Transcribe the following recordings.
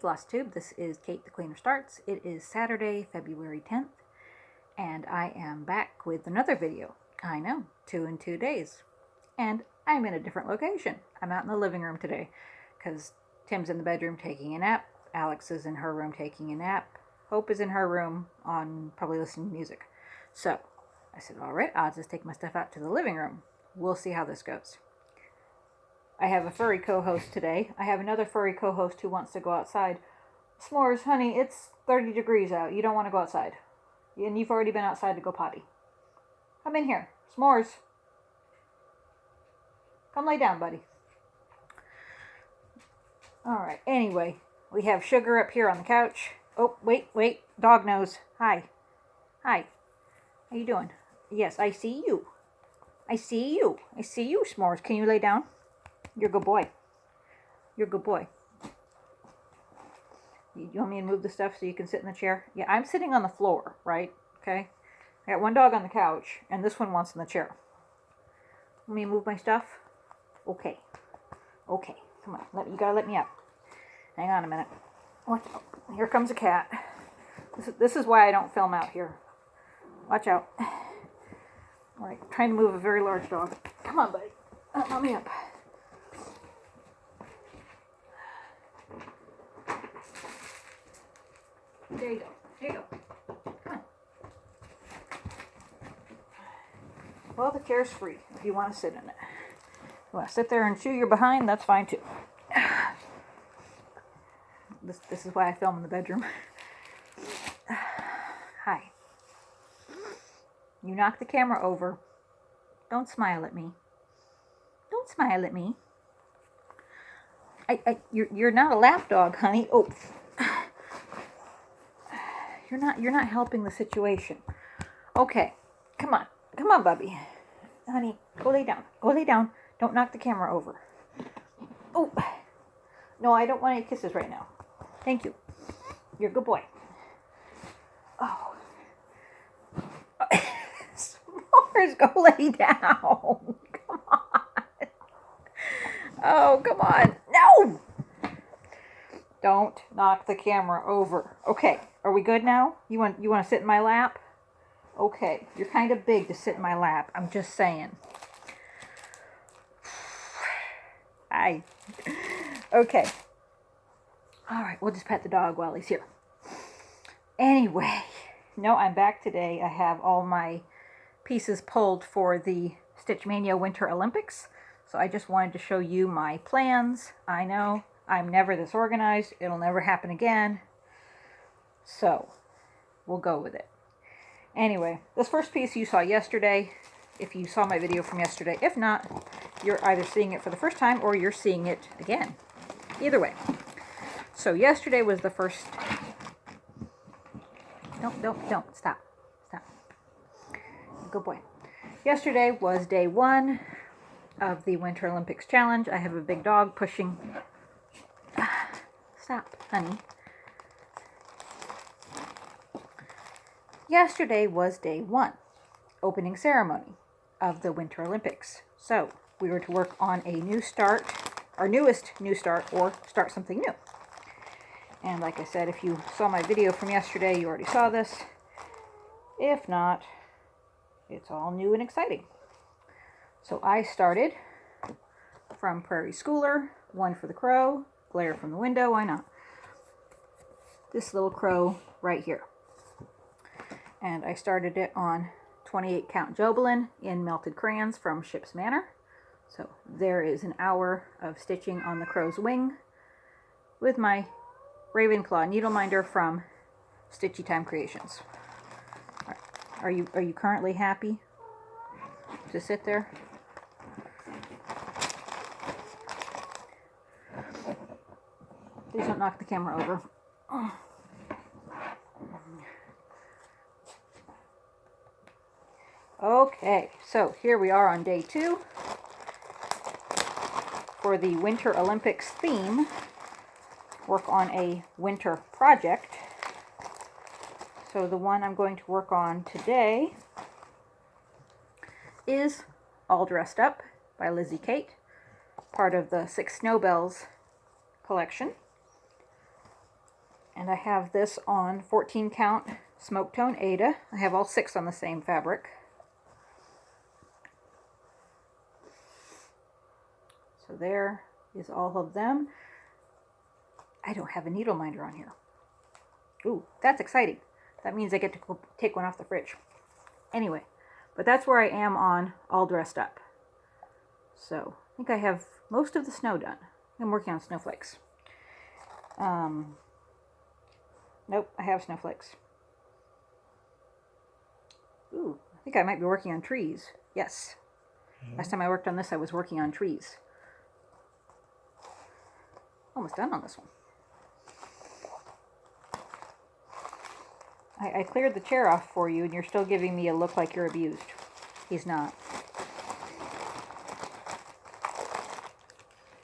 Flosstube. This is Kate, the Queen of Starts. It is Saturday, February 10th, and I am back with another video. I know, 2 in 2 days. And I'm in a different location. I'm out in the living room today, because Tim's in the bedroom taking a nap, Alex is in her room taking a nap, Hope is in her room probably listening to music. So, I said, alright, I'll just take my stuff out to the living room. We'll see how this goes. I have a furry co-host today. I have another furry co-host who wants to go outside. S'mores, honey, it's 30 degrees out. You don't want to go outside. And you've already been outside to go potty. Come in here. S'mores. Come lay down, buddy. Alright, anyway, we have Sugar up here on the couch. Oh, wait. Dog nose. Hi. How you doing? Yes, I see you. I see you, S'mores. Can you lay down? You're a good boy. You're a good boy. You want me to move the stuff so you can sit in the chair? Yeah, I'm sitting on the floor, right? Okay. I got one dog on the couch, and this one wants in the chair. Want me to move my stuff? Okay. Come on. You gotta let me up. Hang on a minute. Watch out. Here comes a cat. This is why I don't film out here. Watch out. All right, trying to move a very large dog. Come on, buddy. Let me up. There you go. Come on. Well, the chair's free if you want to sit in it. If you want to sit there and chew your behind, that's fine too. This is why I film in the bedroom. Hi. You knocked the camera over. Don't smile at me. Don't smile at me. You're not a lap dog, honey. Oh. You're not helping the situation. Okay. Come on, Bubby. Honey, go lay down. Don't knock the camera over. Oh. No, I don't want any kisses right now. Thank you. You're a good boy. Oh. S'mores, go lay down. Come on. Oh, come on. No! Don't knock the camera over. Okay, are we good now? You want to sit in my lap? Okay, you're kind of big to sit in my lap. I'm just saying. Hi. Okay. All right, we'll just pet the dog while he's here. Anyway, no, I'm back today. I have all my pieces pulled for the Stitch Mania Winter Olympics. So I just wanted to show you my plans. I know I'm never this organized. It'll never happen again. So we'll go with it. Anyway, this first piece you saw yesterday, if you saw my video from yesterday. If not, you're either seeing it for the first time or you're seeing it again. Either way. So yesterday was the first... Don't. Stop. Good boy. Yesterday was day 1 of the Winter Olympics Challenge. I have a big dog pushing... Stop, honey. Yesterday was day 1, opening ceremony of the Winter Olympics. So we were to work on a new start, our newest new start, or start something new. And like I said, if you saw my video from yesterday, you already saw this. If not, it's all new and exciting. So I started from Prairie Schooler, one for the crow, glare from the window, why not? This little crow right here. And I started it on 28 count Jobelin in melted crayons from Ship's Manor. So there is an hour of stitching on the crow's wing with my Ravenclaw needleminder from Stitchy Time Creations. Are you currently happy to sit there? Please don't knock the camera over. Okay, so here we are on day 2 for the Winter Olympics theme. Work on a winter project. So the one I'm going to work on today is All Dressed Up by Lizzie Kate, part of the 6 Snowbells collection. And I have this on 14 count smoke tone Aida. I have all 6 on the same fabric. So there is all of them. I don't have a needle minder on here. Ooh, that's exciting. That means I get to go take one off the fridge. Anyway, but that's where I am on All Dressed Up. So I think I have most of the snow done. I'm working on snowflakes. Nope, I have snowflakes. Ooh, I think I might be working on trees. Yes. Last time I worked on this, I was working on trees. Almost done on this one. I cleared the chair off for you, and you're still giving me a look like you're abused. He's not.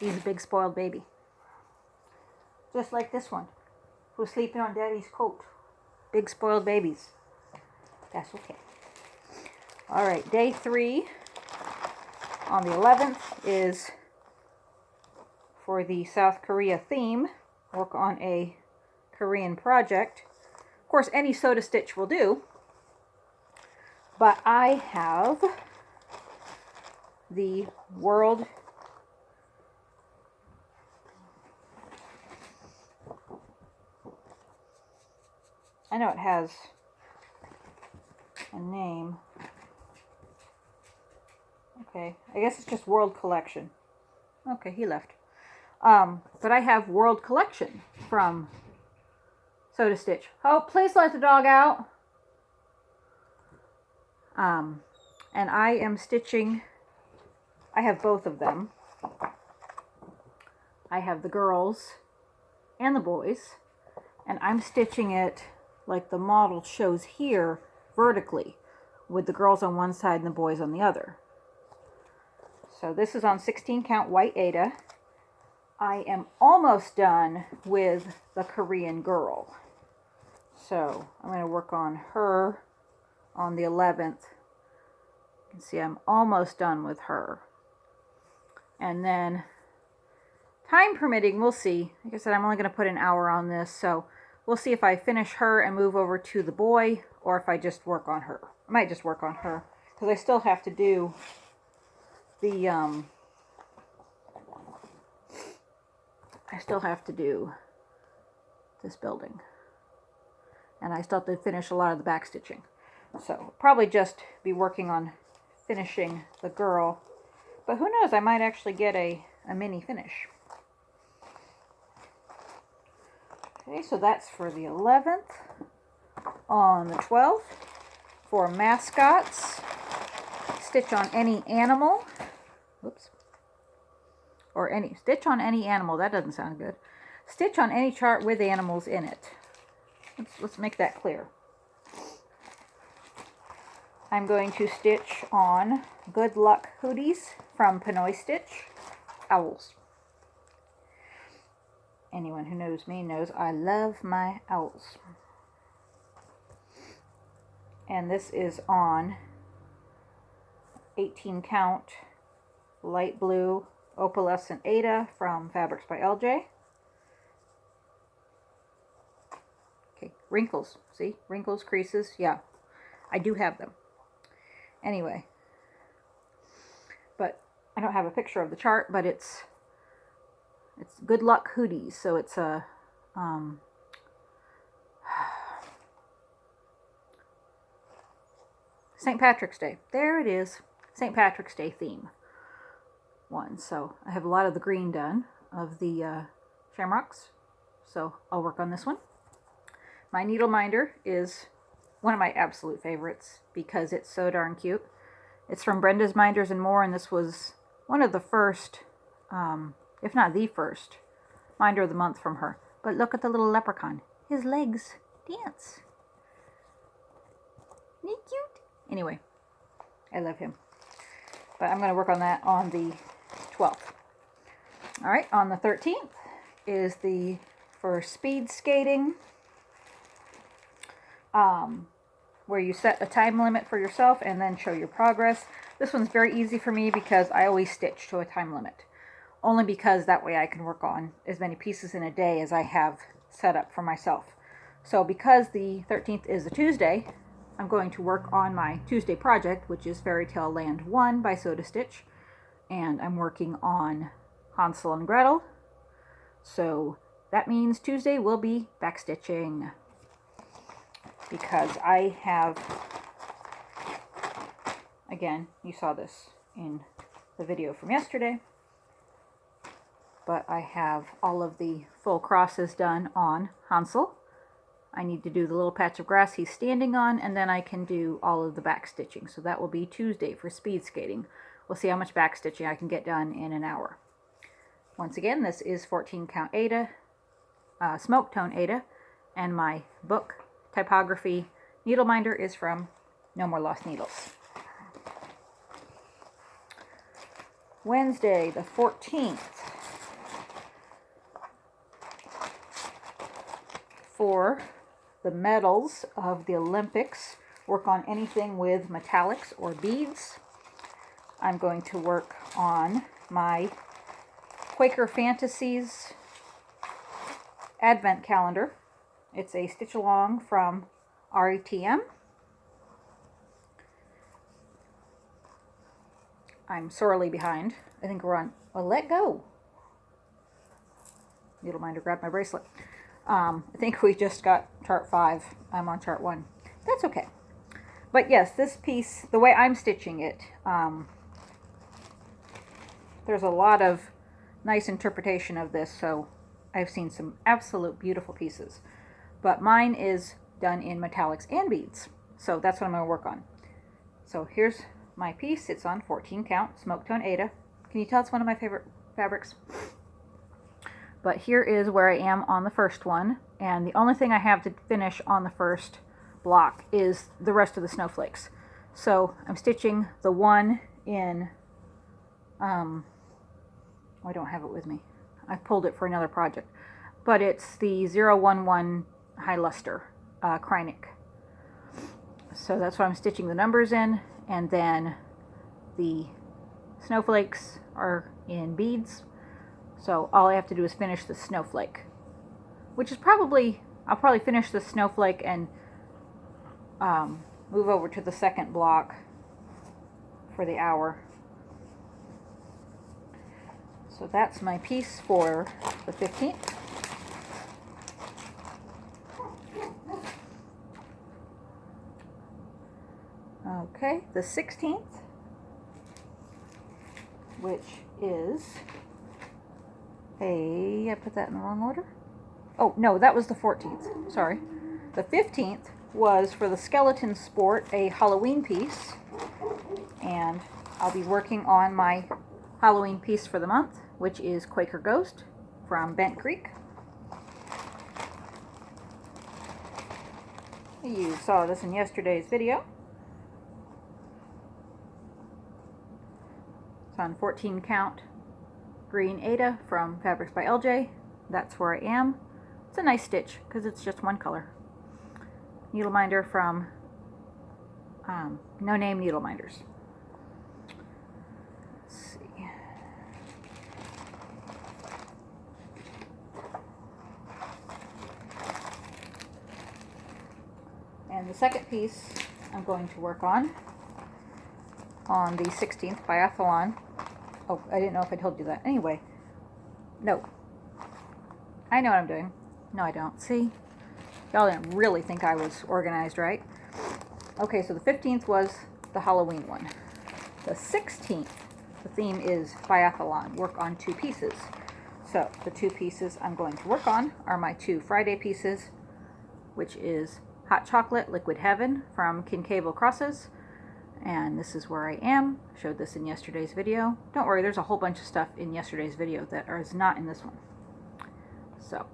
He's a big spoiled baby. Just like this one, who's sleeping on Daddy's coat. Big spoiled babies. That's okay. Alright, day 3 on the 11th is for the South Korea theme. Work on a Korean project. Of course, any soda stitch will do. But I have the world... I know it has a name. Okay, I guess it's just World Collection. Okay, he left. But I have World Collection from Soda Stitch. Oh, please let the dog out. And I am stitching, I have both of them. I have the girls and the boys. And I'm stitching it like the model shows here, vertically, with the girls on one side and the boys on the other. So this is on 16 count white Aida. I am almost done with the Korean girl. So I'm going to work on her on the 11th. You can see I'm almost done with her. And then, time permitting, we'll see. Like I said, I'm only going to put an hour on this, so we'll see if I finish her and move over to the boy, or if I just work on her. I might just work on her, because I still have to do the, I still have to do this building. And I still have to finish a lot of the back stitching. So, probably just be working on finishing the girl. But who knows, I might actually get a mini finish. Okay, so that's for the 11th. On the 12th, for mascots, stitch on any animal. Whoops. Or any, stitch on any animal. That doesn't sound good. Stitch on any chart with animals in it. Let's make that clear. I'm going to stitch on Good Luck Hoodies from Pinoy Stitch. Owls. Anyone who knows me knows I love my owls. And this is on 18 count light blue opalescent Aida from Fabrics by LJ. Okay, wrinkles. See? Wrinkles, creases. Yeah, I do have them. Anyway. But I don't have a picture of the chart, but it's Good Luck Hoodies. So it's a St. Patrick's Day. There it is. St. Patrick's Day theme one. So I have a lot of the green done of the shamrocks. So I'll work on this one. My needle minder is one of my absolute favorites because it's so darn cute. It's from Brenda's Minders and More, and this was one of the first, if not the first, Minder of the Month from her. But look at the little leprechaun. His legs dance. Isn't he cute? Anyway, I love him. But I'm going to work on that on the 12th. Alright, on the 13th is the for speed skating, where you set a time limit for yourself and then show your progress. This one's very easy for me because I always stitch to a time limit. Only because that way I can work on as many pieces in a day as I have set up for myself. So because the 13th is a Tuesday, I'm going to work on my Tuesday project, which is Fairy Tale Land 1 by Soda Stitch. And I'm working on Hansel and Gretel. So that means Tuesday will be backstitching. Because I have, again, you saw this in the video from yesterday, but I have all of the full crosses done on Hansel. I need to do the little patch of grass he's standing on, and then I can do all of the back stitching. So that will be Tuesday for speed skating. We'll see how much back stitching I can get done in an hour. Once again, this is 14 count Ada, smoke tone Ada, and my book typography needle minder is from No More Lost Needles. Wednesday the 14th. For the medals of the Olympics, work on anything with metallics or beads. I'm going to work on my Quaker Fantasies Advent Calendar. It's a stitch along from RETM. I'm sorely behind. I think we're on, well, let go. Needle minder grabbed my bracelet. I think we just got chart 5. I'm on chart 1. That's okay. But yes, this piece, the way I'm stitching it, there's a lot of nice interpretation of this, so I've seen some absolute beautiful pieces. But mine is done in metallics and beads, so that's what I'm going to work on. So here's my piece. It's on 14 count smoke tone Ada. Can you tell it's one of my favorite fabrics? But here is where I am on the first one, and the only thing I have to finish on the first block is the rest of the snowflakes. So I'm stitching the one in, I don't have it with me. I pulled it for another project, but it's the 011 High Luster Kreinik. So that's what I'm stitching the numbers in, and then the snowflakes are in beads. So all I have to do is finish the snowflake, which is probably, I'll probably finish the snowflake and move over to the second block for the hour. So that's my piece for the 15th. Okay, the 16th, which is I put that in the wrong order. Oh, no, that was the 14th. Sorry. The 15th was for the Skeleton Sport, a Halloween piece. And I'll be working on my Halloween piece for the month, which is Quaker Ghost from Bent Creek. You saw this in yesterday's video. It's on 14 count green Ada from Fabrics by LJ. That's where I am. It's a nice stitch because it's just one color. Needle minder from No Name Needle Minders. Let's see. And the second piece I'm going to work on the 16th Biathlon. Oh, I didn't know if I told you that. Anyway, no. I know what I'm doing. No, I don't. See? Y'all didn't really think I was organized, right? Okay, so the 15th was the Halloween one. The 16th, the theme is Biathlon. Work on 2 pieces. So the 2 pieces I'm going to work on are my 2 Friday pieces, which is Hot Chocolate Liquid Heaven from Kincable Crosses. And this is where I am. Showed this in yesterday's video. Don't worry, there's a whole bunch of stuff in yesterday's video that is not in this one. So,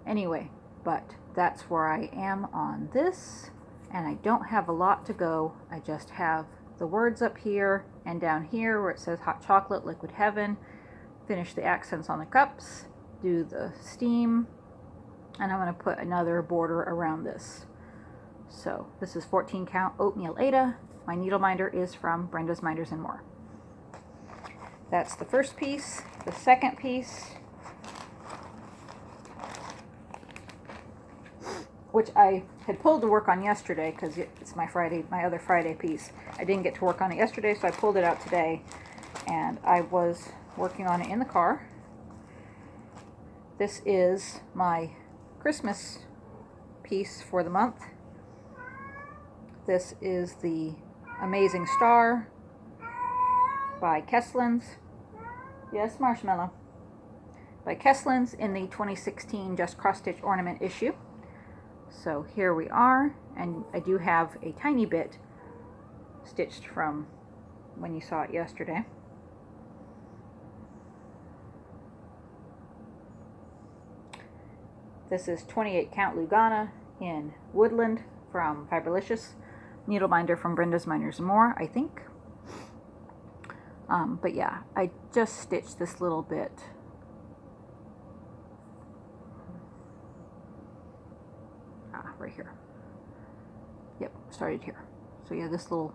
anyway, but that's where I am on this. And I don't have a lot to go. I just have the words up here and down here where it says Hot Chocolate Liquid Heaven. Finish the accents on the cups. Do the steam. And I'm going to put another border around this. So, this is 14 count Oatmeal Ada. My needle minder is from Brenda's Minders and More. That's the first piece. The second piece which I had pulled to work on yesterday because it's my other Friday piece. I didn't get to work on it yesterday, so I pulled it out today, and I was working on it in the car. This is my Christmas piece for the month. This is the Amazing Star by Kesslins. Yes, Marshmallow. By Kesslins in the 2016 Just Cross Stitch Ornament issue. So here we are, and I do have a tiny bit stitched from when you saw it yesterday. This is 28 count Lugana in Woodland from Fiberlicious. Needle binder from Brenda's Minders and More, I think. But yeah, I just stitched this little bit. Right here. Yep, started here. So yeah, this little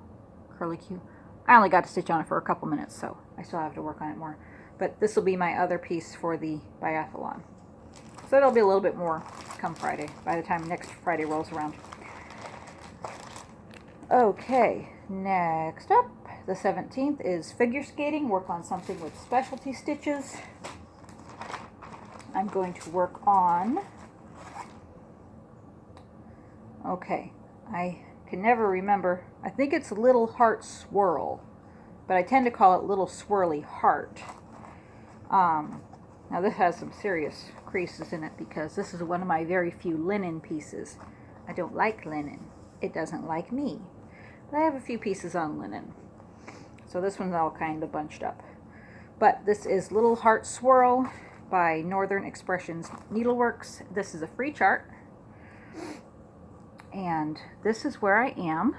curlicue. I only got to stitch on it for a couple minutes, so I still have to work on it more. But this will be my other piece for the Biathlon. So it'll be a little bit more come Friday, by the time next Friday rolls around. Okay, next up, the 17th is figure skating. Work on something with specialty stitches. I'm going to work on... Okay, I can never remember. I think it's Little Heart Swirl, but I tend to call it Little Swirly Heart. Now this has some serious creases in it because this is one of my very few linen pieces. I don't like linen. It doesn't like me. But I have a few pieces on linen. So this one's all kind of bunched up. But this is Little Heart Swirl by Northern Expressions Needleworks. This is a free chart. And this is where I am,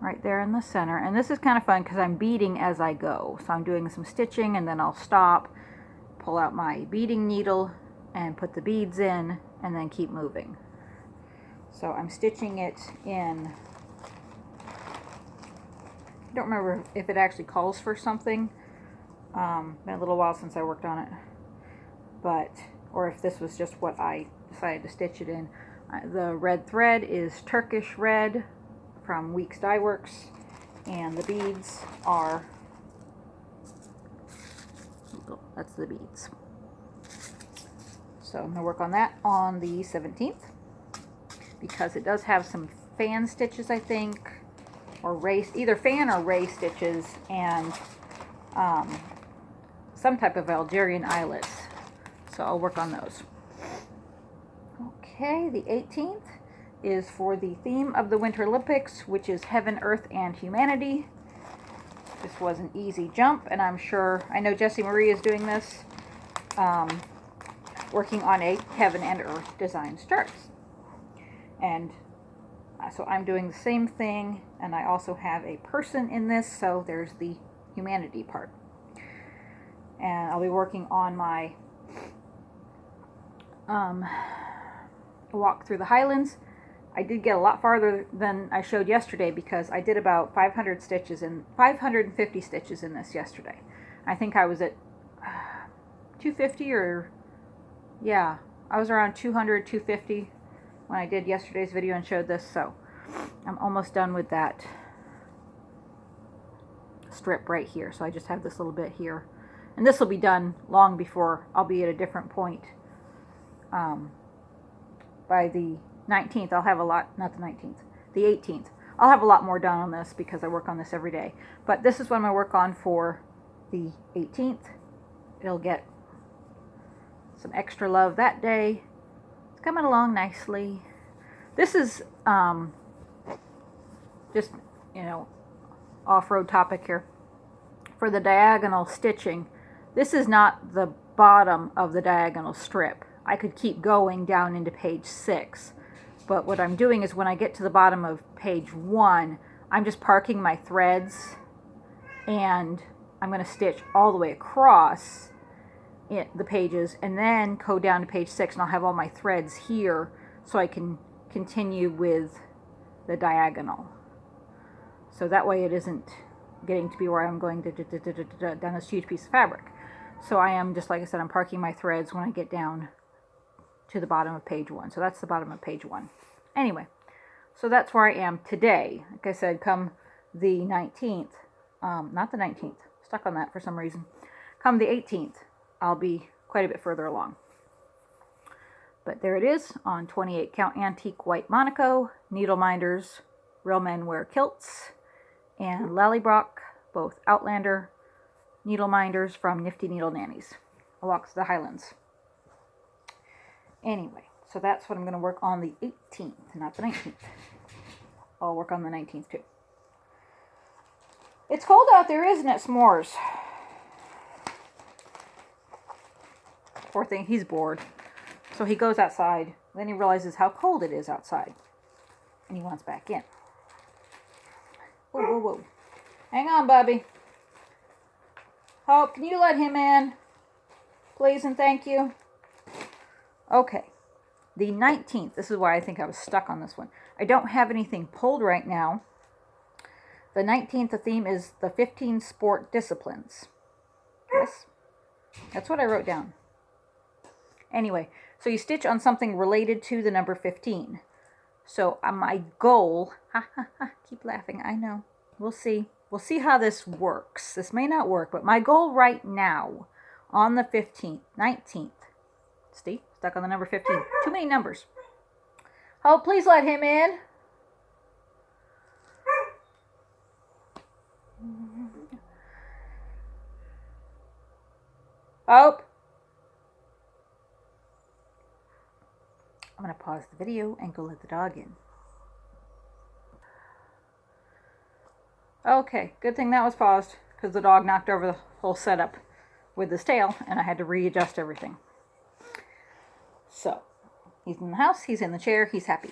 right there in the center. And this is kind of fun because I'm beading as I go. So I'm doing some stitching and then I'll stop, pull out my beading needle and put the beads in and then keep moving. So I'm stitching it in, I don't remember if it actually calls for something. Been a little while since I worked on it. But, or if this was just what I decided to stitch it in. The red thread is Turkish Red from Weeks Dye Works, and the beads are, that's the beads. So I'm going to work on that on the 17th, because it does have some fan stitches, I think, or race, either fan or ray stitches, and some type of Algerian eyelets. So I'll work on those. Okay, the 18th is for the theme of the Winter Olympics, which is Heaven, Earth, and Humanity. This was an easy jump, and I know Jessie Marie is doing this, working on a Heaven and Earth design starts. And so I'm doing the same thing, and I also have a person in this, so there's the humanity part. And I'll be working on my walk through the Highlands. I did get a lot farther than I showed yesterday because I did about 550 stitches in this yesterday. I think I was at 250 or, yeah, I was around 200, 250 when I did yesterday's video and showed this, so I'm almost done with that strip right here. So I just have this little bit here. And this will be done long before I'll be at a different point. By the 19th, I'll have a lot, not the 19th, the 18th. I'll have a lot more done on this because I work on this every day. But this is what I'm going to work on for the 18th. It'll get some extra love that day. It's coming along nicely. This is just, off-road topic here. For the diagonal stitching, this is not the bottom of the diagonal strip. I could keep going down into page 6, but what I'm doing is when I get to the bottom of page 1, I'm just parking my threads, and I'm going to stitch all the way across the pages, and then go down to page 6, and I'll have all my threads here, so I can continue with the diagonal. So that way it isn't getting to be where I'm going down this huge piece of fabric. So I am, just like I said, I'm parking my threads when I get down to the bottom of page 1. So that's the bottom of page 1. Anyway, so that's where I am today. Like I said, come the 19th, not the 19th, stuck on that for some reason. Come the 18th, I'll be quite a bit further along. But there it is on 28 count antique white Monaco, needle minders, Real Men Wear Kilts, and Lallybrock, both Outlander needle minders from Nifty Needle Nannies, Walks the Highlands. Anyway, so that's what I'm going to work on the 18th, not the 19th. I'll work on the 19th too. It's cold out there, isn't it, S'mores? Poor thing, he's bored. So he goes outside, then he realizes how cold it is outside. And he wants back in. Whoa, whoa, whoa. Hang on, Bubby. Hope, can you let him in? Please and thank you. Okay. The 19th. This is why I think I was stuck on this one. I don't have anything pulled right now. The 19th, the theme is the 15 sport disciplines. Yes. That's what I wrote down. Anyway, so you stitch on something related to the number 15. So my goal, keep laughing, I know. We'll see. We'll see how this works. This may not work, but my goal right now on the 15th, 19th, Steve, stuck on the number 15. Too many numbers. Oh, please let him in. Oh. I'm going to pause the video and go let the dog in. Okay, good thing that was paused because the dog knocked over the whole setup with his tail and I had to readjust everything. So, he's in the house, he's in the chair, he's happy.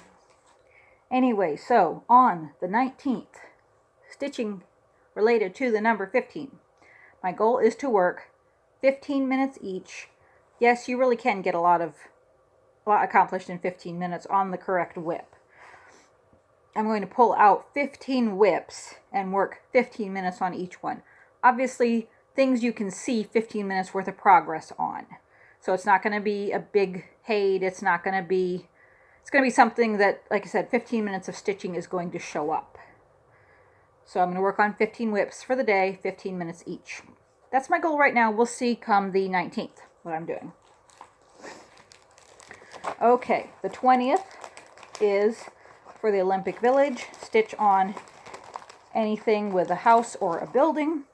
Anyway, so on the 19th, stitching related to the number 15. My goal is to work 15 minutes each. Yes, you really can get a lot accomplished in 15 minutes on the correct whip. I'm going to pull out 15 whips and work 15 minutes on each one. Obviously, things you can see 15 minutes worth of progress on. So it's not going to be a big haid. It's going to be something that, like I said, 15 minutes of stitching is going to show up. So I'm going to work on 15 whips for the day, 15 minutes each. That's my goal right now. We'll see come the 19th what I'm doing. Okay, the 20th is for the Olympic Village. Stitch on anything with a house or a building.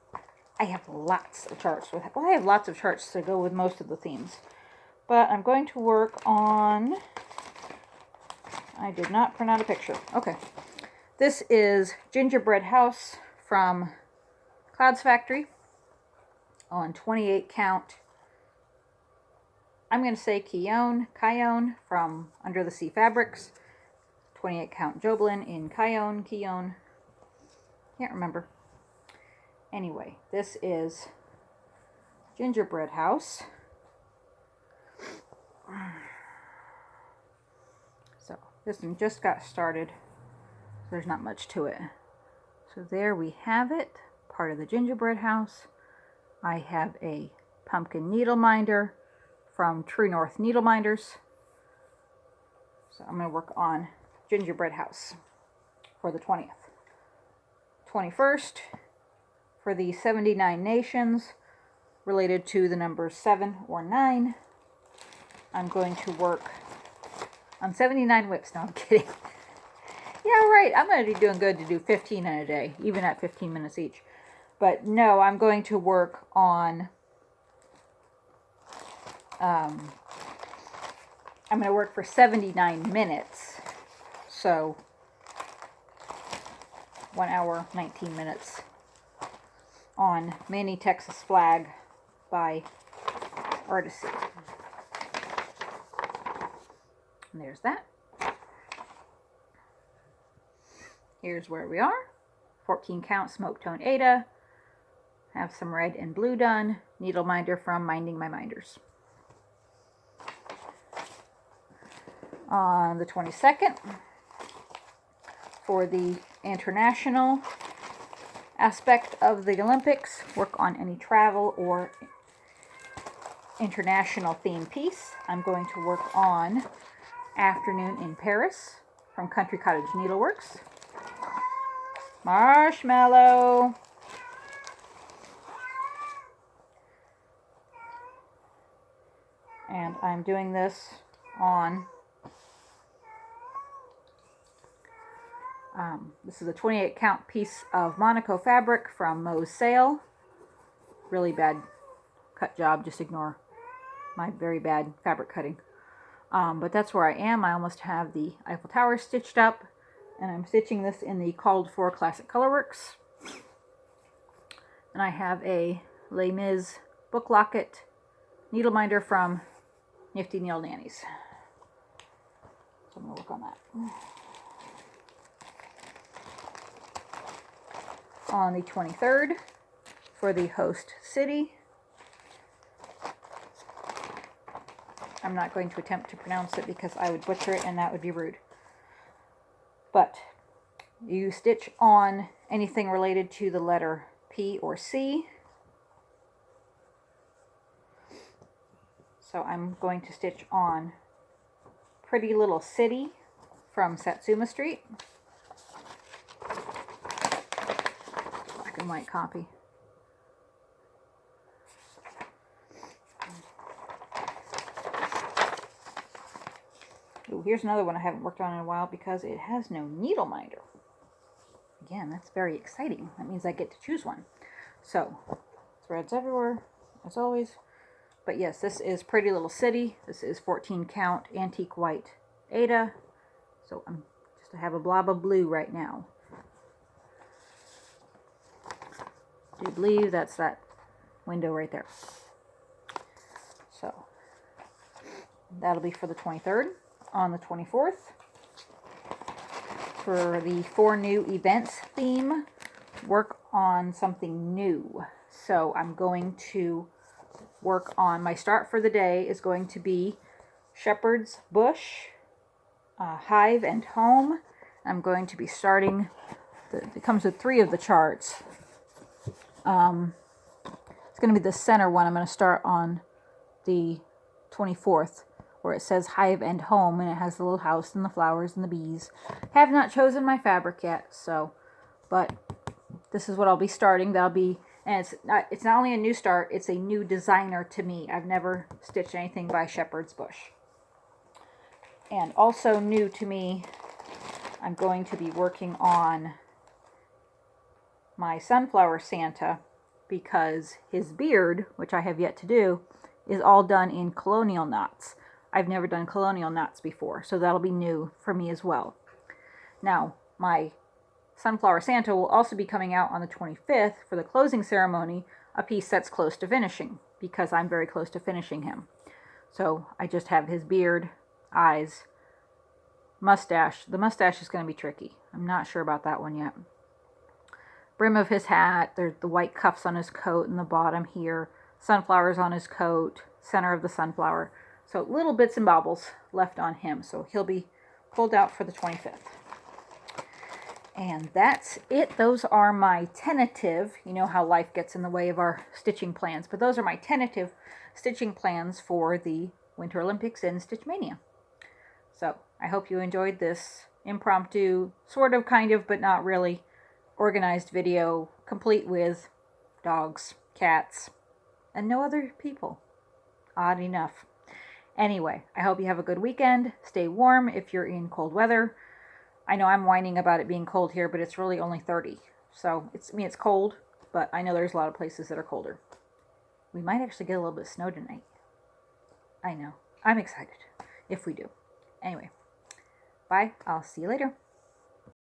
I have lots of charts. I have lots of charts to go with most of the themes. But I'm going to work on... I did not print out a picture. Okay. This is Gingerbread House from Clouds Factory on 28 count. I'm going to say Kion from Under the Sea Fabrics. 28 count Joblin in Kion. Can't remember. Anyway, this is Gingerbread House. So, this one just got started. There's not much to it. So there we have it. Part of the Gingerbread House. I have a pumpkin needle minder from True North Needle Minders. So I'm going to work on Gingerbread House for the 20th. 21st for the 79 nations related to the numbers 7 or 9. I'm going to work on 79 whips. No, I'm kidding. Yeah, right. I'm going to be doing good to do 15 in a day, even at 15 minutes each. But no, I'm going to work on... I'm going to work for 79 minutes. So, 1 hour, 19 minutes on Mini Texas Flag by Artisy. And there's that. Here's where we are. 14 count Smoke Tone Ada. Have some red and blue done. Needle minder from Minding My Minders. On the 22nd, for the international aspect of the Olympics, work on any travel or international theme piece. I'm going to work on Afternoon in Paris from Country Cottage Needleworks. Marshmallow. And I'm doing this on, this is a 28 count piece of Monaco fabric from Mo's SAL. Really bad cut job, just ignore my very bad fabric cutting. But that's where I am. I almost have the Eiffel Tower stitched up, and I'm stitching this in the Called For Classic Colorworks. And I have a Les Mis book locket needle minder from Nifty Needle Nannies. So I'm going to work on that. On the 23rd, for the host city, I'm not going to attempt to pronounce it because I would butcher it and that would be rude. But you stitch on anything related to the letter P or C. So I'm going to stitch on Pretty Little City from Satsuma Street. Black and white copy. Ooh, here's another one I haven't worked on in a while because it has no needle minder. Again, that's very exciting. That means I get to choose one. So, threads everywhere, as always. But yes, this is Pretty Little City. This is 14 count antique white Ada. So I'm just I have a blob of blue right now. I do believe that's that window right there. So that'll be for the 23rd. On the 24th, for the 4 new events theme, work on something new. So I'm going to work on, my start for the day is going to be Shepherd's Bush, Hive and Home. I'm going to be starting, it comes with 3 of the charts. It's going to be the center one. I'm going to start on the 24th. Where it says Hive and Home, and it has the little house and the flowers and the bees. Have not chosen my fabric yet, so, but this is what I'll be starting. That'll be, and it's not only a new start, it's a new designer to me. I've never stitched anything by Shepherd's Bush. And also new to me, I'm going to be working on my Sunflower Santa because his beard, which I have yet to do, is all done in colonial knots. I've never done colonial knots before, so that'll be new for me as well. Now, my Sunflower Santa will also be coming out on the 25th for the closing ceremony, a piece that's close to finishing, because I'm very close to finishing him. So I just have his beard, eyes, mustache. The mustache is going to be tricky. I'm not sure about that one yet. Brim of his hat, there's the white cuffs on his coat and the bottom here, sunflowers on his coat, center of the sunflower. So little bits and bobbles left on him. So he'll be pulled out for the 25th. And that's it. Those are my tentative, you know how life gets in the way of our stitching plans, but those are my tentative stitching plans for the Winter Olympics in Stitch Mania. So I hope you enjoyed this impromptu, sort of, kind of, but not really, organized video, complete with dogs, cats, and no other people. Odd enough. Anyway, I hope you have a good weekend. Stay warm if you're in cold weather. I know I'm whining about it being cold here, but it's really only 30. So, it's cold, but I know there's a lot of places that are colder. We might actually get a little bit of snow tonight. I know. I'm excited if we do. Anyway, bye. I'll see you later.